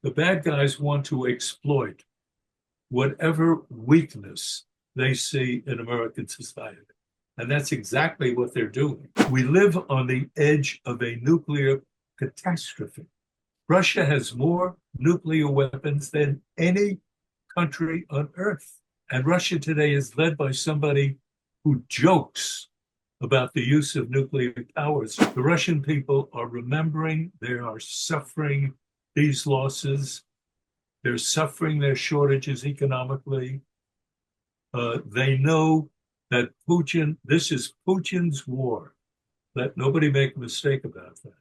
The bad guys want to exploit whatever weakness they see in American society. And that's exactly what they're doing. We live on the edge of a nuclear catastrophe. Russia has more nuclear weapons than any country on earth. And Russia today is led by somebody who jokes about the use of nuclear powers. The Russian people are remembering, they are suffering these losses. They're suffering their shortages economically. They know that Putin, this is Putin's war. Let nobody make a mistake about that.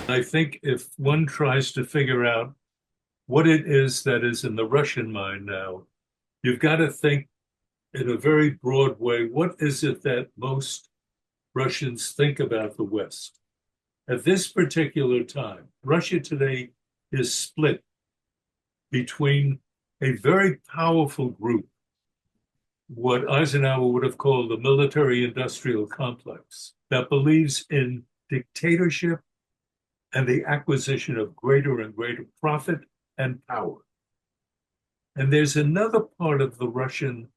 I think if one tries to figure out what it is that is in the Russian mind now, you've got to think in a very broad way, what is it that most Russians think about the West? At this particular time, Russia today is split between a very powerful group, what Eisenhower would have called the military-industrial complex, that believes in dictatorship and the acquisition of greater and greater profit and power. And there's another part of the Russian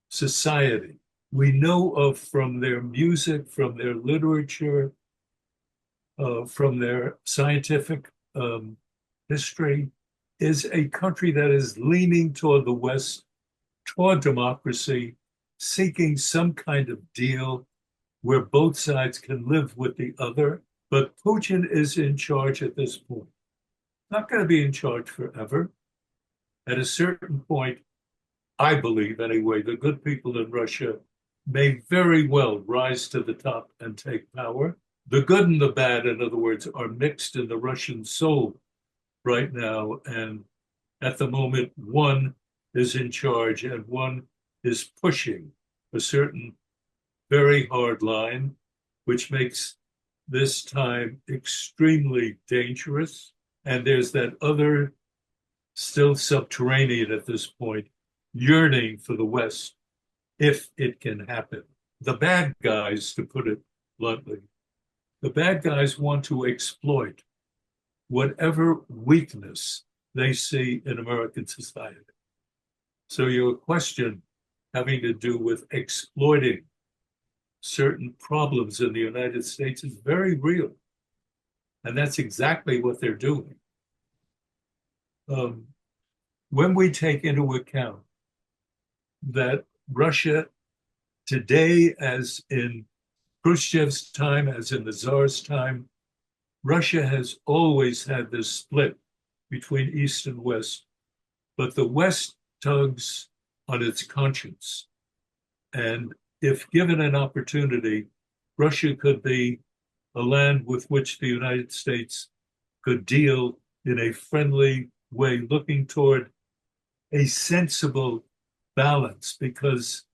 society we know of from their music, from their literature, from their scientific history, is a country that is leaning toward the West, toward democracy, seeking some kind of deal where both sides can live with the other. But Putin is in charge at this point. Not going to be in charge forever. At a certain point, I believe anyway, the good people in Russia may very well rise to the top and take power. The good and the bad, in other words, are mixed in the Russian soul right now. And at the moment, one is in charge and one is pushing a certain very hard line, which makes this time extremely dangerous. And there's that other, still subterranean at this point, yearning for the West, if it can happen. The bad guys, to put it bluntly, the bad guys want to exploit whatever weakness they see in American society. So your question having to do with exploiting certain problems in the United States is very real. And that's exactly what they're doing. When we take into account that Russia today, as in Khrushchev's time, as in the Tsar's time, Russia has always had this split between East and West, but the West tugs on its conscience. And if given an opportunity, Russia could be a land with which the United States could deal in a friendly way, looking toward a sensible balance, because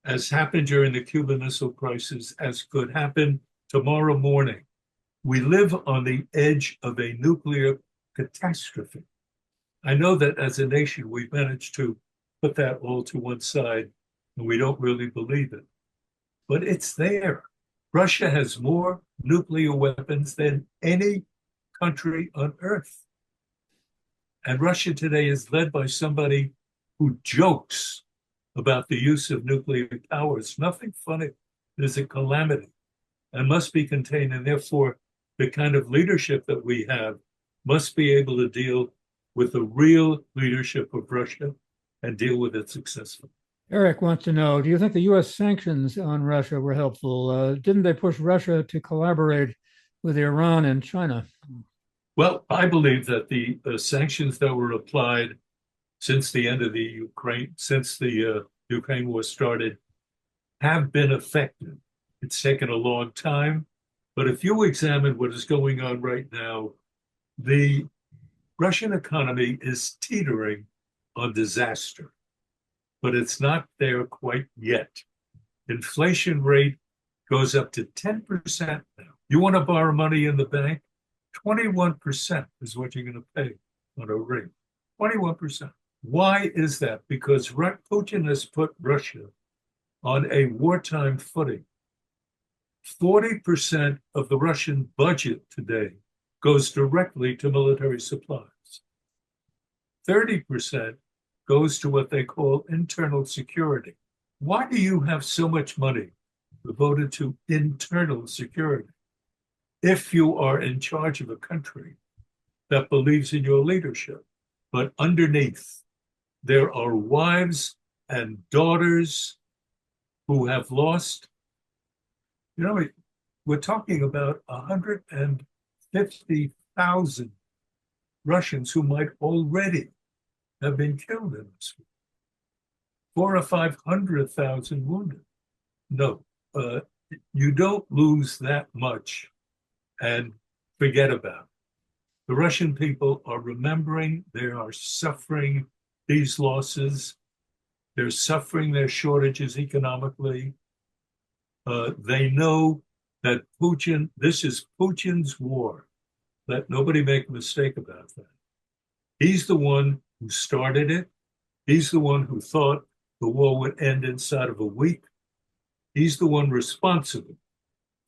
as happened during the Cuban Missile Crisis, as could happen tomorrow morning, we live on the edge of a nuclear catastrophe. I know that as a nation, we've managed to put that all to one side, and we don't really believe it. But it's there. Russia has more nuclear weapons than any country on earth. And Russia today is led by somebody who jokes about the use of nuclear power. It's nothing funny. It is a calamity and must be contained. And therefore, the kind of leadership that we have must be able to deal with the real leadership of Russia and deal with it successfully. Eric wants to know, do you think the U.S. sanctions on Russia were helpful? Didn't they push Russia to collaborate with Iran and China? Well, I believe that the sanctions that were applied since the end of the Ukraine war started have been effective. It's taken a long time, but if you examine what is going on right now, the Russian economy is teetering on disaster, but it's not there quite yet. Inflation rate goes up to 10% now. You want to borrow money in the bank? 21% is what you're going to pay on a rate. 21%. Why is that? Because Putin has put Russia on a wartime footing. 40% of the Russian budget today goes directly to military supplies. 30% goes to what they call internal security. Why do you have so much money devoted to internal security if you are in charge of a country that believes in your leadership? But underneath, there are wives and daughters who have lost, we're talking about 150,000 Russians who might already have been killed in this war. 400,000 or 500,000 wounded. No, you don't lose that much and forget about it. The Russian people are remembering, they are suffering these losses. They're suffering their shortages economically. They know that Putin, this is Putin's war. Let nobody make a mistake about that. He's the one who started it. He's the one who thought the war would end inside of a week. He's the one responsible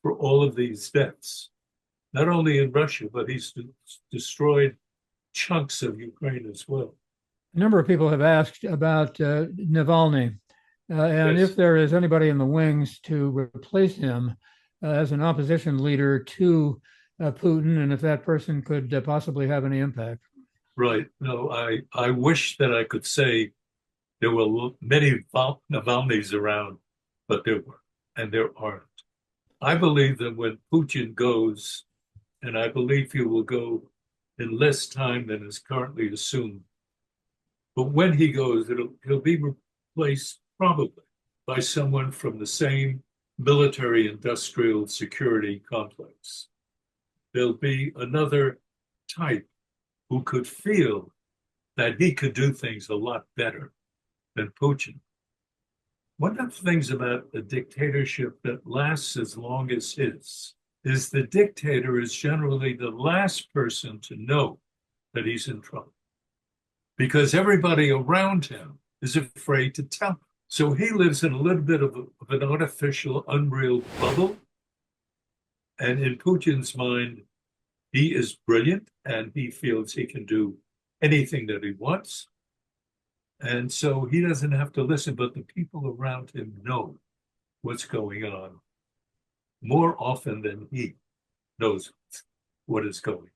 for all of these deaths, not only in Russia, but he's destroyed chunks of Ukraine as well. A number of people have asked about Navalny, and Yes. if there is anybody in the wings to replace him as an opposition leader to Putin, and if that person could possibly have any impact. Right. No, I wish that I could say there were many Navalny's around, but there were, and there aren't. I believe that when Putin goes, and I believe he will go in less time than is currently assumed, but when he goes, he'll be replaced probably by someone from the same military industrial security complex. There'll be another type who could feel that he could do things a lot better than Putin. One of the things about a dictatorship that lasts as long as his is the dictator is generally the last person to know that he's in trouble because everybody around him is afraid to tell him. So he lives in a little bit of an artificial, unreal bubble. And in Putin's mind, he is brilliant and he feels he can do anything that he wants. And so he doesn't have to listen, but the people around him know what's going on more often than he knows what is going on.